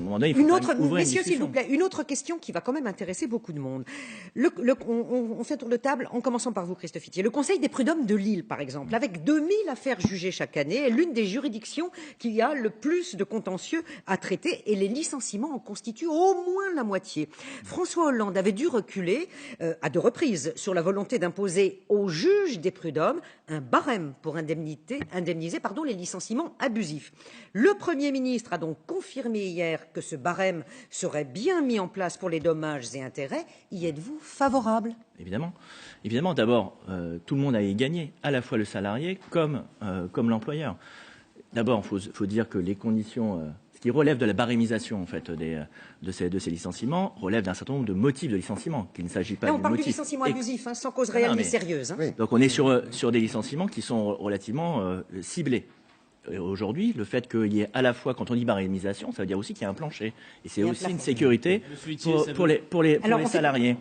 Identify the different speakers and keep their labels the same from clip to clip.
Speaker 1: moment donné, il faut quand même ouvrir une
Speaker 2: Messieurs, s'il
Speaker 1: discussion.
Speaker 2: vous plaît, une autre question qui va quand même intéresser beaucoup de monde. On fait un tour de table en commençant par vous, Christophe Itier. Le Conseil des prud'hommes de Lille, par exemple, avec 2000 affaires jugées chaque année, est l'une des juridictions qui a le plus de contentieux à traiter et les licenciements en constituent au moins la moitié. François Hollande avait dû reculer à 2 reprises sur la volonté d'imposer aux juges des prud'hommes un barème pour indemniser les licenciements abusifs. Le Premier ministre a donc confirmé hier que ce barème serait bien mis en place pour les dommages et intérêts. Y êtes-vous favorable ?
Speaker 1: Évidemment. Évidemment, d'abord, tout le monde a y gagné, à la fois le salarié comme l'employeur. D'abord, il faut dire que les conditions, ce qui relève de la barémisation en fait, de ces licenciements, relève d'un certain nombre de motifs de licenciement, qu'il ne s'agit pas
Speaker 2: Là, on
Speaker 1: du
Speaker 2: parle du
Speaker 1: motif
Speaker 2: licenciement abusif, sans cause réelle ni sérieuse.
Speaker 3: Oui.
Speaker 1: Donc on est sur des licenciements qui sont relativement ciblés. Aujourd'hui, le fait qu'il y ait à la fois, quand on dit barémisation, ça veut dire aussi qu'il y a un plancher. Et c'est aussi une sécurité pour les salariés.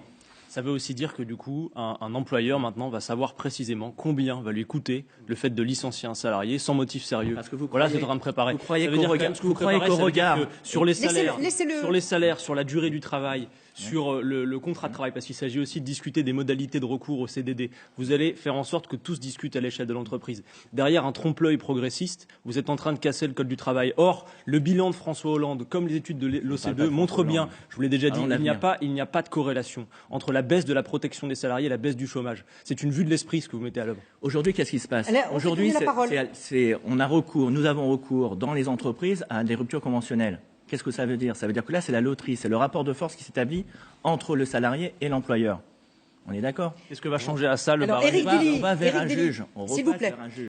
Speaker 4: Ça veut aussi dire que du coup, un employeur maintenant va savoir précisément combien va lui coûter le fait de licencier un salarié sans motif sérieux.
Speaker 1: Parce que vous
Speaker 4: voilà,
Speaker 1: croyez,
Speaker 4: c'est en train de préparer.
Speaker 1: Vous croyez
Speaker 4: Ça veut
Speaker 1: qu'au
Speaker 4: dire
Speaker 1: regard,
Speaker 4: que ce que
Speaker 1: vous croyez qu'au regard,
Speaker 4: sur les
Speaker 2: Laissez-le.
Speaker 4: salaires, sur la durée du travail, sur le contrat de travail, parce qu'il s'agit aussi de discuter des modalités de recours au CDD. Vous allez faire en sorte que tout se discute à l'échelle de l'entreprise. Derrière un trompe-l'œil progressiste, vous êtes en train de casser le code du travail. Or, le bilan de François Hollande, comme les études de l'OCDE, montrent bien, je vous l'ai déjà dit, il n'y a pas de corrélation entre la baisse de la protection des salariés et la baisse du chômage. C'est une vue de l'esprit ce que vous mettez à l'œuvre.
Speaker 1: Aujourd'hui, qu'est-ce qui se passe?
Speaker 2: Allez,
Speaker 1: Aujourd'hui, nous avons recours dans les entreprises à des ruptures conventionnelles. Qu'est-ce que ça veut dire? Ça veut dire que là, c'est la loterie, c'est le rapport de force qui s'établit entre le salarié et l'employeur. On est d'accord?
Speaker 4: Qu'est-ce que va changer à ça le
Speaker 2: Alors,
Speaker 4: barème?
Speaker 2: Éric Dely,
Speaker 1: On va vers un
Speaker 2: Éric Dely,
Speaker 1: juge. On
Speaker 2: s'il vous
Speaker 1: repasse
Speaker 2: plaît.
Speaker 1: vers un juge.